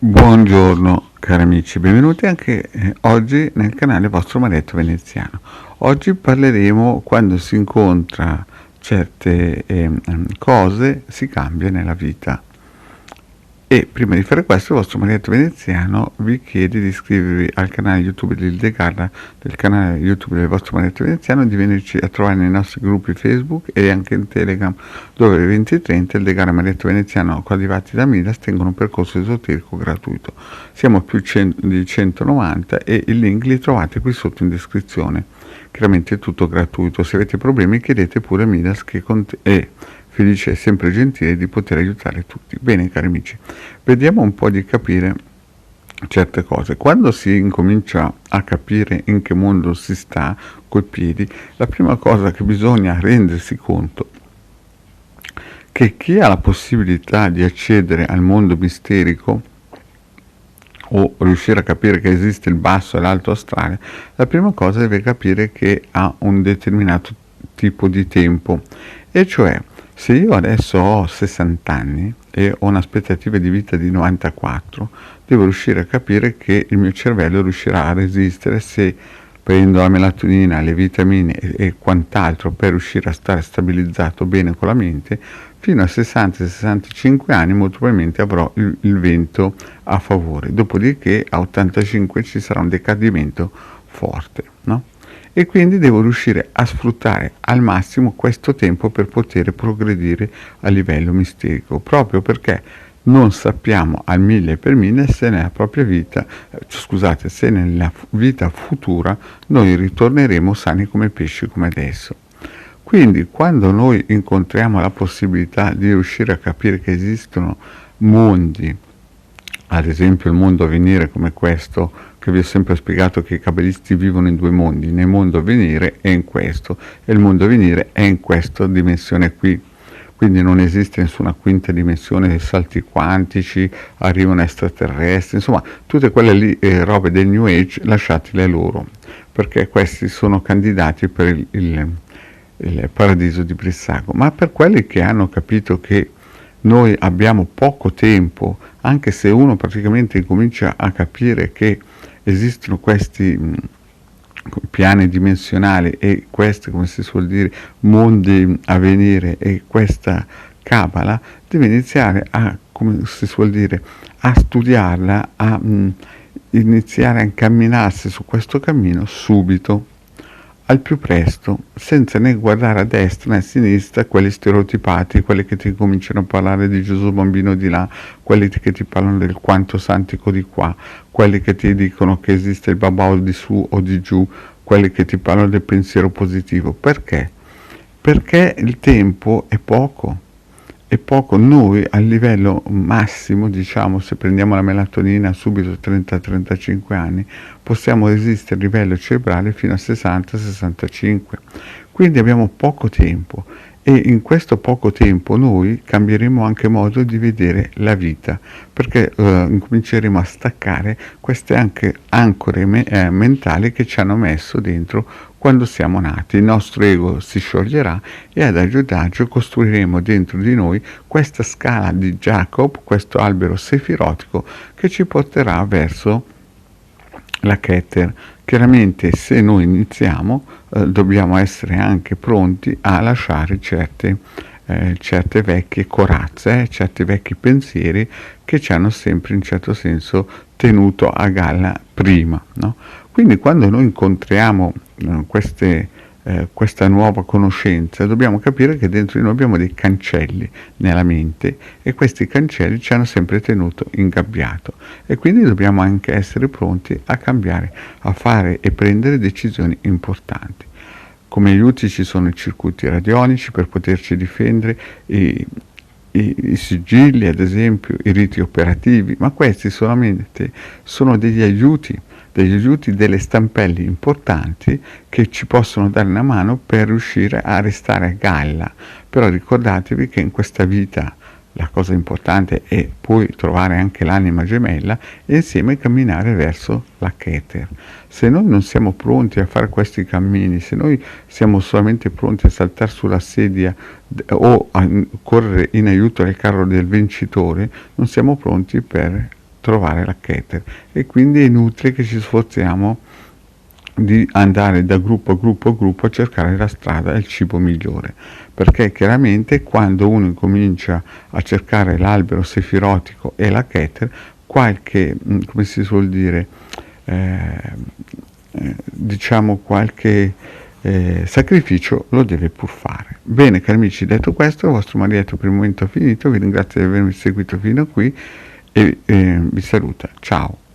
Buongiorno cari amici, benvenuti anche oggi nel canale vostro Marietto Veneziano. Oggi parleremo quando si incontra certe cose, si cambia nella vita. E prima di fare questo il vostro Marietto Veneziano vi chiede di iscrivervi al canale YouTube di Ildegarda, del canale YouTube del vostro Marietto Veneziano, di venirci a trovare nei nostri gruppi Facebook e anche in Telegram, dove alle 20:30 Ildegarda e Marietto Veneziano, coadiuvati da Midas, tengono un percorso esoterico gratuito. Siamo più di 190 e il link li trovate qui sotto in descrizione. Chiaramente è tutto gratuito, se avete problemi chiedete pure a Midas che è felice e sempre gentile di poter aiutare tutti. Bene cari amici, vediamo un po' di capire certe cose. Quando si incomincia a capire in che mondo si sta coi piedi, la prima cosa che bisogna rendersi conto che chi ha la possibilità di accedere al mondo misterico o riuscire a capire che esiste il basso e l'alto astrale, la prima cosa deve capire che ha un determinato tipo di tempo, e cioè se io adesso ho 60 anni e ho un'aspettativa di vita di 94, devo riuscire a capire che il mio cervello riuscirà a resistere se prendo la melatonina, le vitamine e quant'altro per riuscire a stare stabilizzato bene con la mente. Fino a 60-65 anni molto probabilmente avrò il vento a favore, dopodiché a 85 ci sarà un decadimento forte, no? E quindi devo riuscire a sfruttare al massimo questo tempo per poter progredire a livello misterico, proprio perché non sappiamo al 1000% se nella propria vita, se nella vita futura noi ritorneremo sani come pesci come adesso. Quindi quando noi incontriamo la possibilità di riuscire a capire che esistono mondi, ad esempio il mondo a venire come questo, che vi ho sempre spiegato che i cabalisti vivono in due mondi, nel mondo a venire e in questo, e il mondo a venire è in questa dimensione qui. Quindi non esiste nessuna quinta dimensione, salti quantici, arrivano extraterrestri, insomma tutte quelle lì robe del New Age lasciatele loro, perché questi sono candidati per il paradiso di Brissago. Ma per quelli che hanno capito che noi abbiamo poco tempo, anche se uno praticamente incomincia a capire che esistono questi piani dimensionali e questi, come si suol dire, mondi a venire, e questa cabala deve iniziare a, come si suol dire, a studiarla, a iniziare a incamminarsi su questo cammino subito, al più presto, senza né guardare a destra né a sinistra quelli stereotipati, quelli che ti cominciano a parlare di Gesù bambino di là, quelli che ti parlano del quanto santico di qua, quelli che ti dicono che esiste il babao di su o di giù, quelli che ti parlano del pensiero positivo. Perché? Perché il tempo è poco. E poco. Noi a livello massimo, diciamo, se prendiamo la melatonina subito 30-35 anni, possiamo resistere a livello cerebrale fino a 60-65. Quindi abbiamo poco tempo, e in questo poco tempo noi cambieremo anche modo di vedere la vita, perché incominceremo a staccare queste anche ancore mentali che ci hanno messo dentro quando siamo nati. Il nostro ego si scioglierà e adagio adagio costruiremo dentro di noi questa scala di Jacob, questo albero sefirotico che ci porterà verso la Keter. Chiaramente se noi iniziamo dobbiamo essere anche pronti a lasciare certe vecchie corazze, certi vecchi pensieri che ci hanno sempre in certo senso tenuto a galla prima, no? Quindi quando noi incontriamo questa nuova conoscenza, dobbiamo capire che dentro di noi abbiamo dei cancelli nella mente, e questi cancelli ci hanno sempre tenuto ingabbiato, e quindi dobbiamo anche essere pronti a cambiare, a fare e prendere decisioni importanti. Come aiuti ci sono i circuiti radionici per poterci difendere, i sigilli, ad esempio, i riti operativi, ma questi solamente sono degli aiuti, delle stampelle importanti che ci possono dare una mano per riuscire a restare a galla. Però ricordatevi che in questa vita la cosa importante è poi trovare anche l'anima gemella e insieme camminare verso la Keter. Se noi non siamo pronti a fare questi cammini, se noi siamo solamente pronti a saltare sulla sedia o a correre in aiuto al carro del vincitore, non siamo pronti per trovare la Keter, e quindi è inutile che ci sforziamo di andare da gruppo a gruppo a gruppo a cercare la strada e il cibo migliore, perché chiaramente quando uno incomincia a cercare l'albero sefirotico e la Keter, qualche, come si suol dire, diciamo qualche sacrificio lo deve pur fare. Bene cari amici, detto questo, il vostro Marietto per il momento è finito, vi ringrazio di avermi seguito fino a qui e vi saluta, ciao.